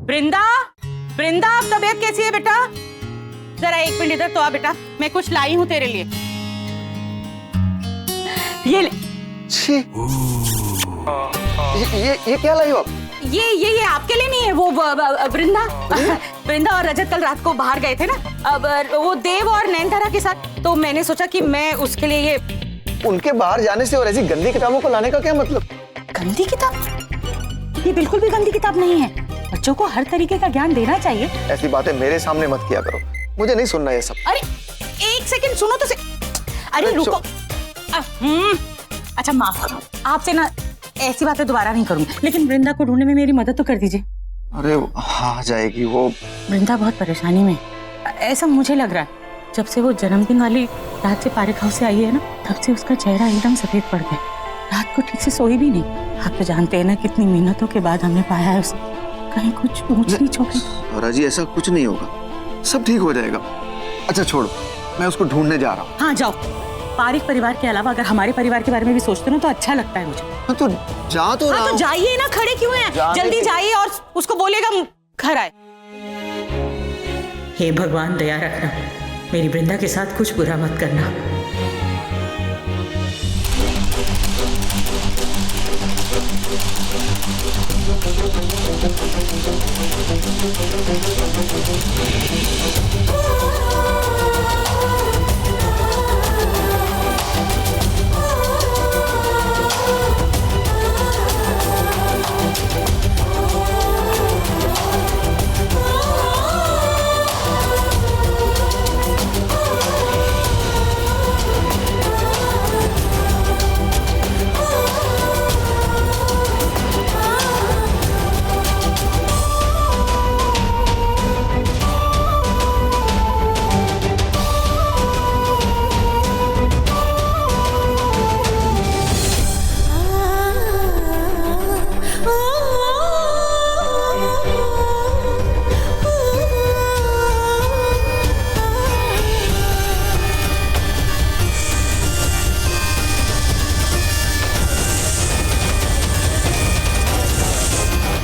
वृंदा, वृंदा, अब तबीयत कैसी है बेटा? जरा एक मिनट इधर तो आ बेटा, मैं कुछ लाई हूँ तेरे लिए। ये ले। ये क्या लाई हो आप? ये आपके लिए नहीं है, वो वृंदा वृंदा और रजत कल रात को बाहर गए थे ना, अब वो देव और नैनतारा के साथ, तो मैंने सोचा कि मैं उसके लिए ये। उनके बाहर जाने से और ऐसी गंदी किताबों को लाने का क्या मतलब? गंदी किताब? ये बिल्कुल भी गंदी किताब नहीं है, बच्चों को हर तरीके का ज्ञान देना चाहिए। ऐसी बातें मेरे सामने मत किया करो, मुझे नहीं सुनना ये सब। अरे एक सेकंड सुनो तो अरे रुको। अच्छा माफ करो, आपसे ना ऐसी बातें दोबारा नहीं करूंगी, लेकिन वृंदा को ढूंढने में मेरी मदद तो कर दीजिए। अरे आ जाएगी वो। वृंदा बहुत परेशानी में, ऐसा मुझे लग रहा है। जब से वो जन्मदिन वाली रात से पारिक हाउस से आई है ना, तब से उसका चेहरा एकदम सफेद पड़ गया। रात को ठीक से सोई भी नहीं। आप तो जानते हैं ना कितनी मेहनतों के बाद हमने पाया है उसे। कहीं कुछ ऊंच नीच हो गई? राजी, ऐसा कुछ नहीं होगा, सब ठीक हो जाएगा। अच्छा छोड़ो, मैं उसको ढूंढने जा रहा हूँ। हाँ जाओ। पारिक परिवार के अलावा अगर हमारे परिवार के बारे में भी सोचते हो तो अच्छा लगता है मुझे। हाँ तो जा तो रहा हूँ। तो जाइए ना, खड़े क्यों हैं? जल्दी जाइए और उसको बोलेगा घर आए। हे भगवान दया रखना, मेरी वृंदा के साथ कुछ बुरा मत करना।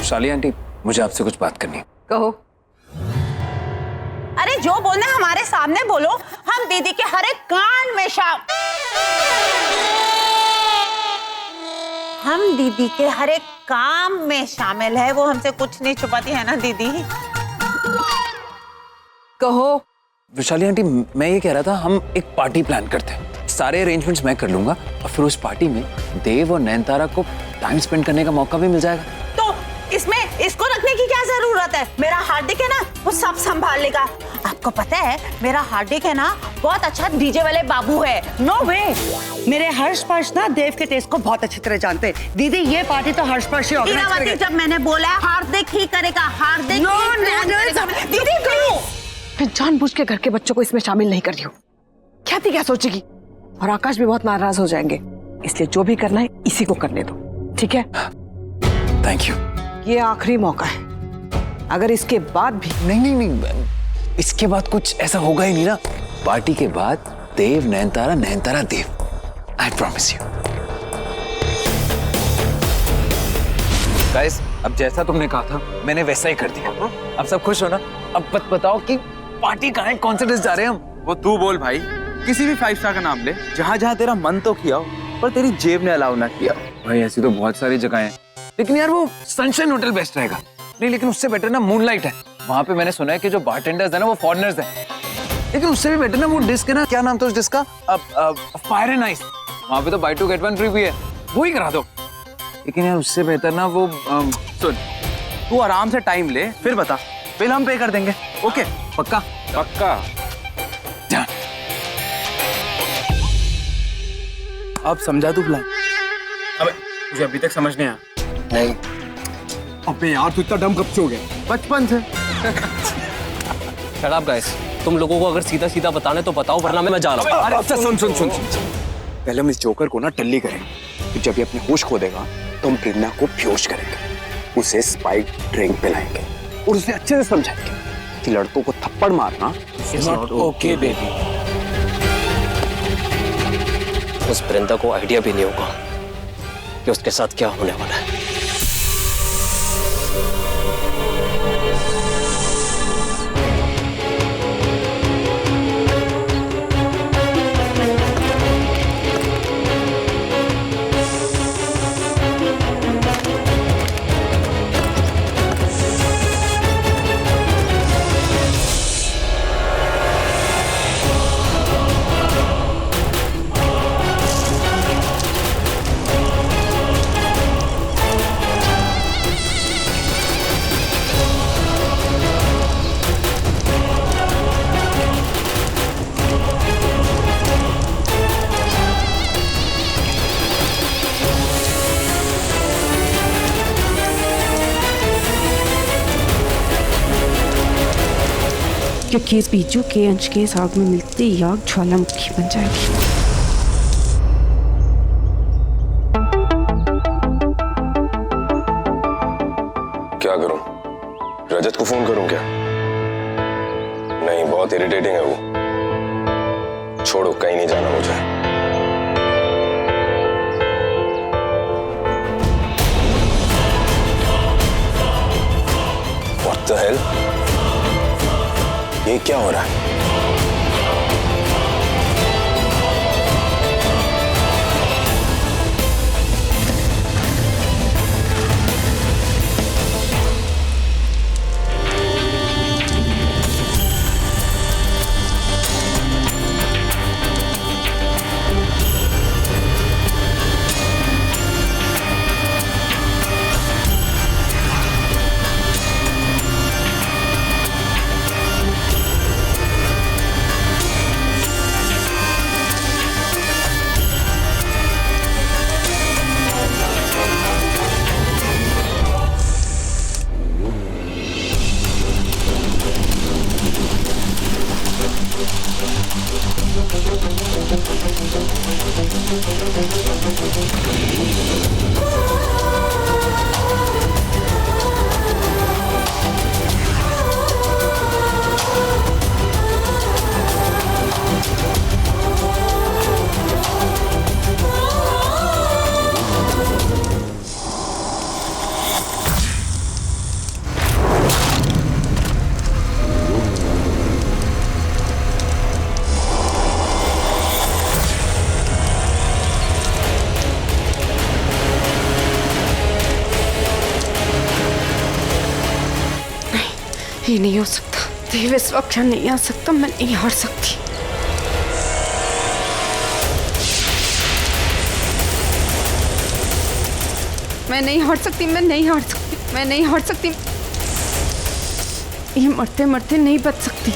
शाली आंटी, मुझे आपसे कुछ बात करनी है। कहो। अरे जो बोलना है हमारे सामने बोलो, हम दीदी के हर एक कांड में हम दीदी के हर एक काम में शामिल है। वो हमसे कुछ नहीं छुपाती है ना दीदी? कहो। विशाली आंटी, मैं ये कह रहा था, हम एक पार्टी प्लान करते हैं। सारे अरेंजमेंट्स मैं कर लूंगा और फिर उस पार्टी में देव और नैनतारा को टाइम स्पेंड करने का मौका भी मिल जाएगा। तो इसमें इसको रखने की क्या जरूरत है? मेरा हार्दिक है ना, वो सब संभाल लेगा। आपको पता है मेरा हार्दिक है ना बहुत अच्छा डीजे वाले बाबू है। नो वे, मेरे हर्ष पर्श ना देव के टेस्ट को बहुत अच्छी तरह जानते हैं। दीदी ये पार्टी तो हर्ष पर्श ही ऑर्गेनाइज करेगा। जब मैंने बोला हार्दिक ही करेगा, हार्दिक नो, दीदी क्यों? मैं जानबूझ के घर के बच्चों को इसमें शामिल नहीं कर रही हूँ। ख्याति क्या सोचेगी, और आकाश भी बहुत नाराज हो जाएंगे, इसलिए जो भी करना है इसी को करने दो, ठीक है? Thank you. ये आखिरी मौका है, अगर इसके बाद भी नहीं, इसके बाद कुछ ऐसा होगा ही नहीं ना। पार्टी के बाद देव नैनतारा, नैनतारा देव, आई प्रॉमिस यू। गाइस, अब जैसा तुमने कहा था मैंने वैसा ही कर दिया। अब सब खुश हो ना? अब बताओ कि पार्टी कहाँ है, कौन से देश जा रहे हैं हम? वो तू बोल भाई, किसी भी 5 स्टार का नाम ले, जहाँ जहाँ तेरा मन तो किया हो पर तेरी जेब ने अलाउ ना किया हो। भाई ऐसी तो बहुत सारी जगह हैं, लेकिन यार वो सनशाइन होटल बेस्ट रहेगा। नहीं, लेकिन उससे बेटर ना मूनलाइट है। वहाँ पे मैंने सुना है कि जो बारटेंडर्स है ना वो फॉरेनर्स हैं। लेकिन उससे भी बेटर ना वो डिस्क है ना, क्या नाम था उस डिस्क का? Fire and ice. वहाँ पे तो बाय 2 गेट 1 फ्री भी है, वो ही करा दो। लेकिन यार उससे बेहतर ना वो सुन, तू आराम से टाइम ले, फिर बता, बिल हम पे कर देंगे। ओके? पक्का? पक्का। अब समझा तू प्लान? अबे मुझे अभी तक समझ नहीं आया। नहीं। अबे यार तू इतना डम कब से हो गया? बचपन से। शट अप गाइस, तुम लोगों को अगर सीधा सीधा बताने तो बताओ, वरना मैं जा रहा हूँ। अरे अच्छा सुन। पहले हम इस जोकर को ना टल्ली करेंगे, फिर जब ये अपने होश खो देगा तो हम प्रेरणा को बेहोश करेंगे, उसे स्पाइक ड्रिंक पिलाएंगे और उसे अच्छे से समझाएंगे कि लड़कों को थप्पड़ मारना इज नॉट ओके बेबी। उस वृंदा को आइडिया भी नहीं होगा कि उसके साथ क्या होने वाला है। क्योंकि बीजू के अंश के इस आग में मिलते ही आग ज्वालामुखी बन जाएगी। क्या करूं? रजत को फोन करूं क्या? नहीं, बहुत इरिटेटिंग है वो। छोड़ो, कहीं नहीं जाना मुझे। What the hell? ये क्या हो रहा है? ये नहीं हो सकता। देव इस वक्त यहाँ नहीं आ सकता। मैं नहीं हार सकती। मैं नहीं हार सकती। मैं नहीं हार सकती। मैं नहीं हार सकती। ये मरते मरते नहीं बच सकती।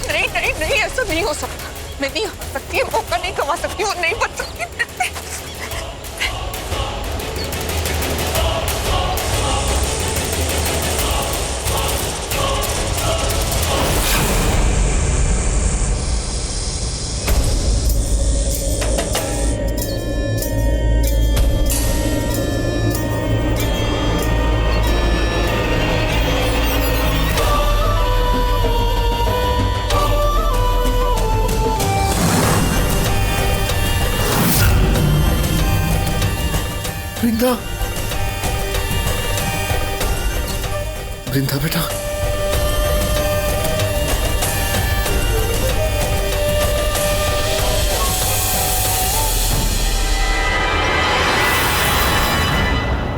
नहीं नहीं नहीं, ऐसा नहीं हो सकता। मैं नहीं हार सकती, मौका नहीं गवा सकती और नहीं बच सकती। वृंदा, वृंदा बेटा,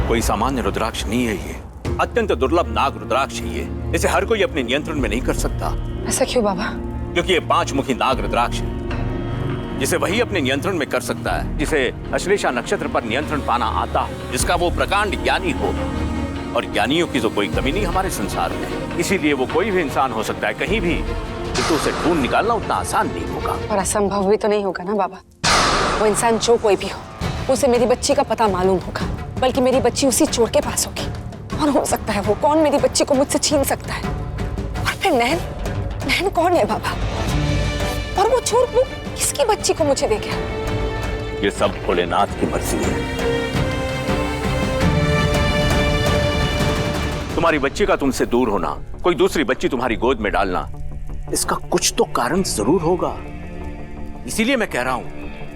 कोई सामान्य रुद्राक्ष नहीं है ये। अत्यंत दुर्लभ नाग रुद्राक्ष है ये। इसे हर कोई अपने नियंत्रण में नहीं कर सकता। ऐसा क्यों बाबा? क्योंकि ये 5 मुखी नाग रुद्राक्ष है, जिसे वही अपने नियंत्रण में कर सकता है जिसे अश्लेषा नक्षत्र पर नियंत्रण पाना आता हो, जिसका वो प्रकांड ज्ञानी हो। और ज्ञानियों की तो कोई कमी नहीं हमारे संसार में। इसीलिए वो कोई भी इंसान हो सकता है कहीं भी, किंतु उसे ढूंढ निकालना उतना आसान नहीं होगा। और असंभव भी तो नहीं होगा ना बाबा। वो इंसान जो कोई भी हो, उसे मेरी बच्ची का पता मालूम होगा, बल्कि मेरी बच्ची उसी चोर के पास होगी। और हो सकता है वो कौन मेरी बच्ची को मुझसे छीन सकता है। और फिर नैन, नैन कौन है बाबा? और वो चोर वो किसकी बच्ची को मुझे दे गया? ये सब भोलेनाथ की मर्जी है। तुम्हारी बच्ची का तुमसे दूर होना, कोई दूसरी बच्ची तुम्हारी गोद में डालना, इसका कुछ तो कारण जरूर होगा। इसीलिए मैं कह रहा हूं,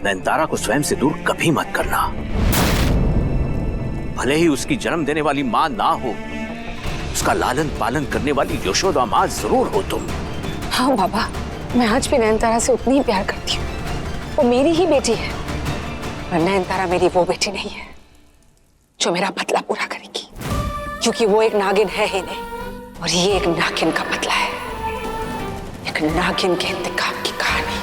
नयनतारा को स्वयं से दूर कभी मत करना। भले ही उसकी जन्म देने वाली मां ना हो, उसका लालन पालन करने वाली यशोदा मां जरूर हो तुम। हाँ बाबा, मैं आज भी नयनतारा से उतनी ही प्यार करती हूँ। वो मेरी ही बेटी है। और नयनतारा मेरी वो बेटी नहीं है जो मेरा बदला पूरा करेगी, क्योंकि वो एक नागिन है ही नहीं। और ये एक नागिन का बदला है, एक नागिन के इंतकाम की कहानी।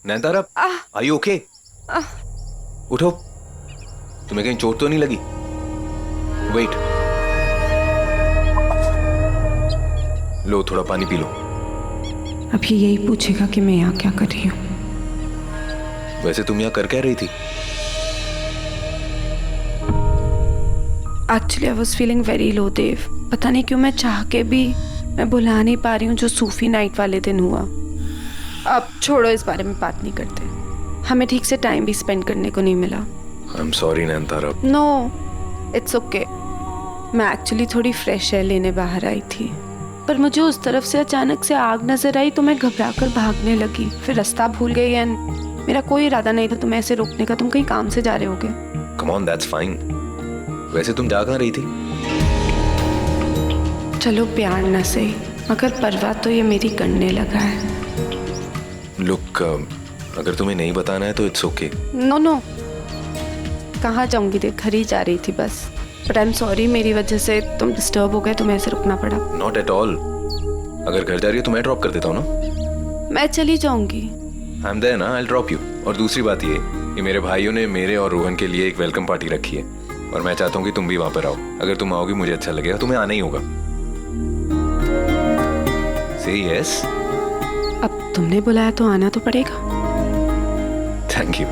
Nayanthara, are you okay? उठो, तुम्हें कहीं चोट तो नहीं लगी? वेट, लो थोड़ा पानी पी लो। अभी यही पूछेगा कि मैं यहाँ क्या कर रही हूँ। वैसे तुम यहाँ कर क्या रही थी? Actually I was feeling very low Dev. पता नहीं क्यों मैं चाह के भी मैं भुला नहीं पा रही हूँ जो सूफी नाइट वाले दिन हुआ। अब छोड़ो, इस बारे में बात नहीं करते। हमें ठीक से टाइम भी स्पेंड करने को नहीं मिला। I am sorry Nayanthara. No, it's okay. मैं एक्चुअली थोड़ी फ्रेश एयर लेने बाहर आई थी, पर मुझे उस तरफ से अचानक से आग नजर आई तो मैं घबरा कर भागने लगी। फिर रास्ता भूल गई एंड मेरा कोई इरादा नहीं था तुम्हें ऐसे रोकने का। तुम कहीं काम से जा रहे होगे। Come on, that's fine. वैसे तुम जा कहाँ रही थी? चलो प्यार न सही, मगर परवाह तो ये मेरी करने लगा है। लुक, अगर तुम्हें नहीं बताना है तो इट्स ओके। नो नो, कहाँ जाऊंगी देख, घर ही जा रही थी बस। बट आई एम सॉरी, मेरी वजह से तुम डिस्टर्ब हो गए, तुम्हें ऐसे रुकना पड़ा। Not at all. अगर घर जा रही हो तो मैं ड्रॉप कर देता हूँ ना। मैं चली जाऊंगी। आई एम देयर ना, आई विल ड्रॉप यू। और दूसरी बात ये कि मेरे भाइयों ने मेरे और रोहन के लिए एक वेलकम पार्टी रखी है और मैं चाहता हूँ कि तुम भी वहां पर आओ। अगर तुम आओगी मुझे अच्छा लगेगा, तुम्हें आना ही होगा। से यस। अब तुमने बुलाया तो आना तो पड़ेगा। Thank you.